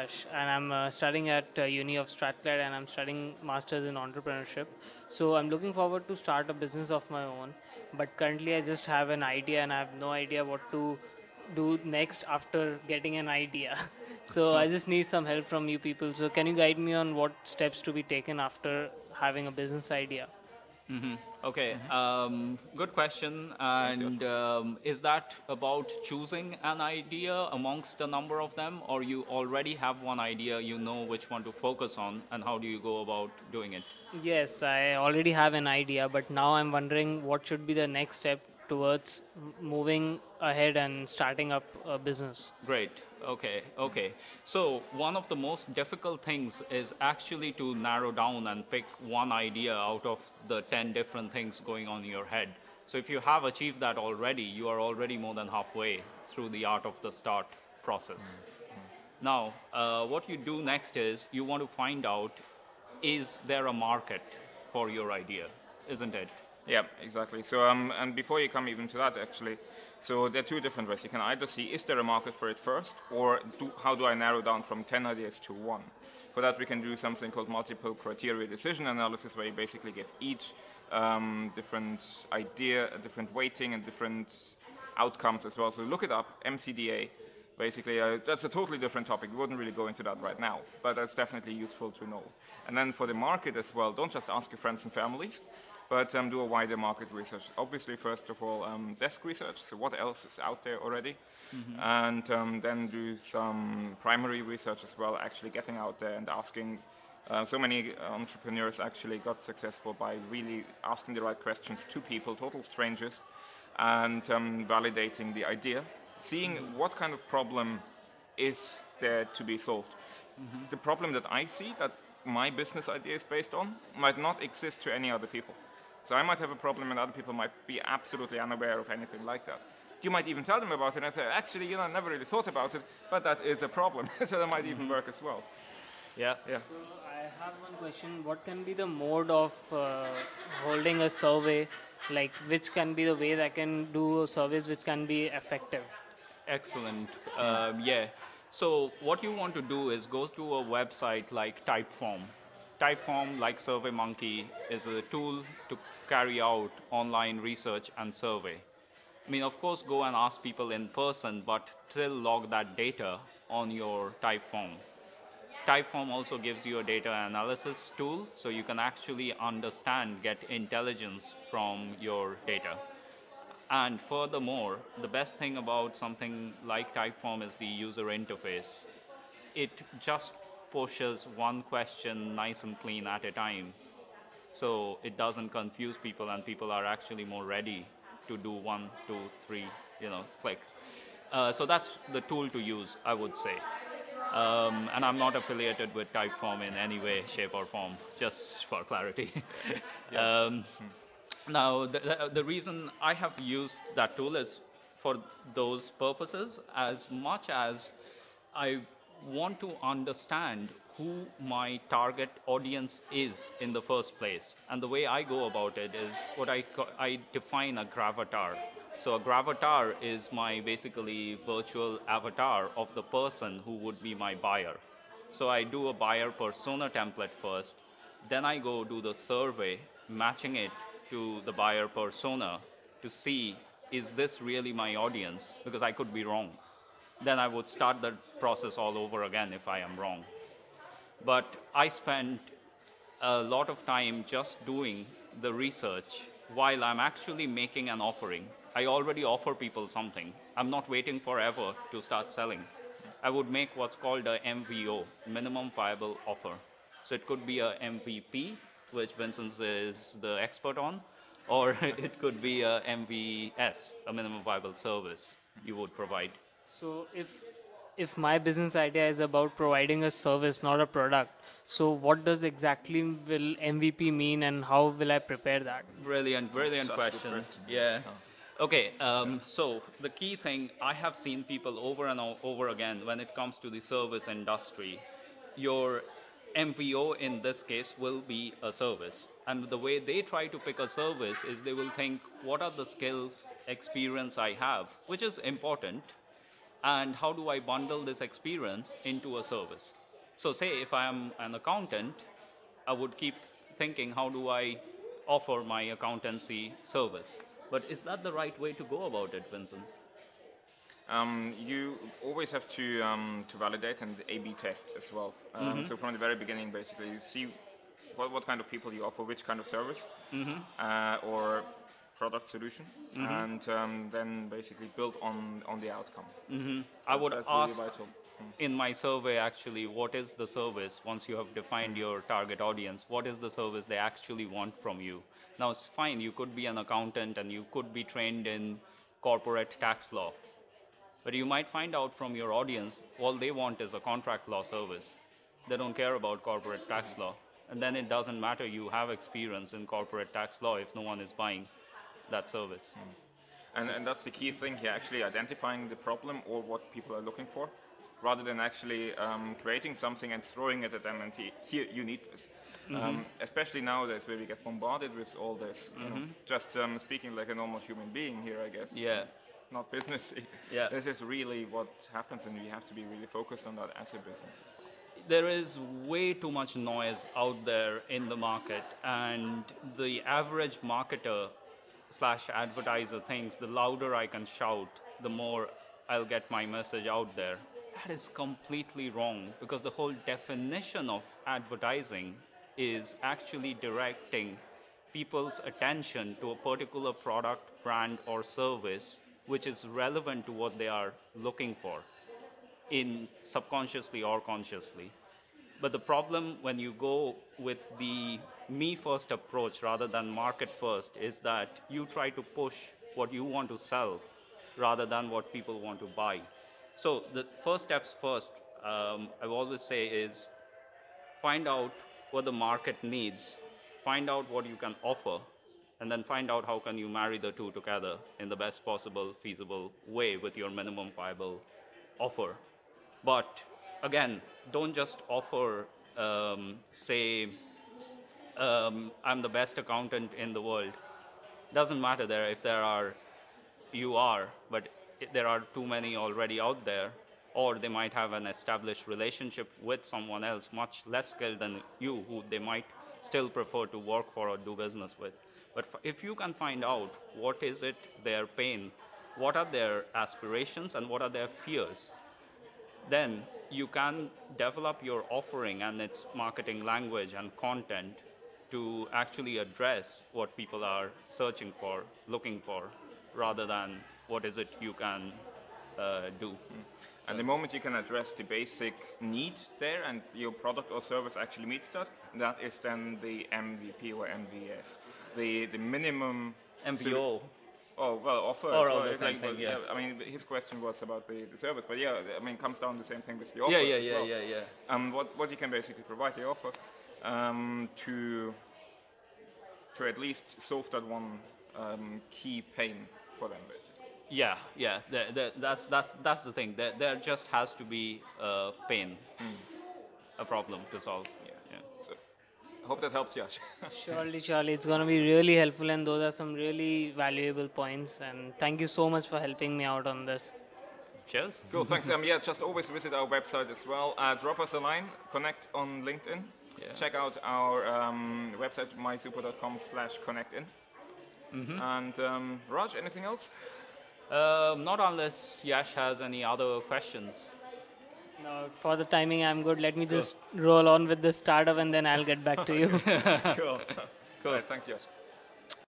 Yash, and I'm studying at Uni of Strathclyde, and I'm studying masters in entrepreneurship. So I'm looking forward to start a business of my own. But currently, I just have an idea, and I have no idea what to do next after getting an idea. So I just need some help from you people. So can you guide me on what steps to be taken after having a business idea? Okay, good question. Thanks, Yash. And is that about choosing an idea amongst a number of them, or you already have one idea, you know which one to focus on, and how do you go about doing it? Yes, I already have an idea, but now I'm wondering what should be the next step towards moving ahead and starting up a business. Great. Okay. Okay. So one of the most difficult things is actually to narrow down and pick one idea out of the 10 different things going on in your head. So if you have achieved that already, you are already more than halfway through the art of the start process. Now, what you do next is you want to find out, is there a market for your idea, isn't it? Yeah, exactly. So, and before you come even to that, actually, so there are two different ways. You can either see, is there a market for it first, or how do I narrow down from 10 ideas to one? For that, we can do something called multiple criteria decision analysis, where you basically give each different idea a different weighting and different outcomes as well. So look it up, MCDA. Basically, that's a totally different topic. We wouldn't really go into that right now, but that's definitely useful to know. And then for the market as well, don't just ask your friends and families, but do a wider market research. Obviously, first of all, desk research, so what else is out there already, and then do some primary research as well, actually getting out there and asking. So many entrepreneurs actually got successful by really asking the right questions to people, total strangers, and validating the idea, seeing what kind of problem is there to be solved. The problem that I see that my business idea is based on might not exist to any other people. So I might have a problem and other people might be absolutely unaware of anything like that. You might even tell them about it and say, actually, I never really thought about it, but that is a problem. So that might even work as well. Yeah. Yeah. So I have one question. What can be the mode of holding a survey? Like, which can be the way that can do surveys which can be effective? Excellent. Yeah. So what you want to do is go to a website like Typeform. Typeform, like SurveyMonkey, is a tool to carry out online research and survey. I mean, of course, go and ask people in person, but still log that data on your Typeform. Typeform also gives you a data analysis tool, so you can actually understand, get intelligence from your data. And furthermore, the best thing about something like Typeform is the user interface. It just pushes one question nice and clean at a time. So it doesn't confuse people and people are actually more ready to do one, two, three, clicks. So that's the tool to use, I would say. And I'm not affiliated with Typeform in any way, shape, or form, just for clarity. um, Now, the reason I have used that tool is for those purposes, as much as I want to understand who my target audience is in the first place. And the way I go about it is what I define a gravatar. So a gravatar is my basically virtual avatar of the person who would be my buyer. So I do a buyer persona template first, then I go do the survey, matching it to the buyer persona to see, is this really my audience? Because I could be wrong. Then I would start the process all over again if I am wrong. But I spent a lot of time just doing the research while I'm actually making an offering. I already offer people something. I'm not waiting forever to start selling. I would make what's called a MVO, minimum viable offer. So it could be a MVP, which Vincent is the expert on, or it could be a MVS, a minimum viable service you would provide. So if my business idea is about providing a service, not a product, so what does exactly will MVP mean, and how will I prepare that? Brilliant, brilliant Such a good question. question. Yeah. Okay, so the key thing, I have seen people over and over again when it comes to the service industry. Your MVO in this case will be a service. And the way they try to pick a service is they will think, what are the skills, experience I have, which is important. and how do I bundle this experience into a service? So say if I am an accountant, I would keep thinking, how do I offer my accountancy service? But is that the right way to go about it, Vincent? You always have to validate and A/B test as well. So from the very beginning, basically, you see what kind of people you offer, which kind of service or product solution, and then basically build on the outcome. I would That's ask really vital. in my survey actually, what is the service once you have defined your target audience? What is the service they actually want from you? Now it's fine, you could be an accountant and you could be trained in corporate tax law, but you might find out from your audience all they want is a contract law service. They don't care about corporate tax law, and then it doesn't matter you have experience in corporate tax law if no one is buying that service. And that's the key thing here, actually identifying the problem or what people are looking for, rather than actually creating something and throwing it at them and here, you need this. Especially nowadays where we get bombarded with all this, you know, just speaking like a normal human being here, I guess. Yeah. Not businessy. Yeah. This is really what happens, and we have to be really focused on that as a business. There is way too much noise out there in the market, and the average marketer slash advertiser thinks the louder I can shout, the more I'll get my message out there. That is completely wrong, because the whole definition of advertising is actually directing people's attention to a particular product, brand, or service which is relevant to what they are looking for, in subconsciously or consciously. But the problem when you go with the me first approach rather than market first is that you try to push what you want to sell rather than what people want to buy. So the first steps first, I always say, is find out what the market needs, find out what you can offer, and then find out how can you marry the two together in the best possible feasible way with your minimum viable offer. But again, don't just offer, say, I'm the best accountant in the world. Doesn't matter there if you are, but there are too many already out there, or they might have an established relationship with someone else much less skilled than you, who they might still prefer to work for or do business with. But if you can find out what is it their pain, what are their aspirations, and what are their fears, then you can develop your offering and its marketing language and content to actually address what people are searching for, looking for, rather than what is it you can do. And the moment you can address the basic need there and your product or service actually meets that, that is then the MVP or MVS, the minimum... MPO. Oh, well, offer Or as well. the It's same like, thing, yeah. I mean, his question was about the service, but yeah, I mean, it comes down to the same thing with the offer Yeah. as well. What you can basically provide the offer to at least solve that one key pain for them, basically. Yeah. That's the thing. There just has to be a pain, a problem to solve. Yeah. So, I hope that helps, Yash. Surely, it's going to be really helpful, and those are some really valuable points. And thank you so much for helping me out on this. Cheers. Cool, thanks. Yeah, just always visit our website as well. Drop us a line, connect on LinkedIn. Yeah. Check out our website, myxupo.com/connectin. And Raj, anything else? Not unless Yash has any other questions. No, for the timing, I'm good. Let me just roll on with the startup, and then I'll get back to you. Cool. Cool. Right, thanks, Yash.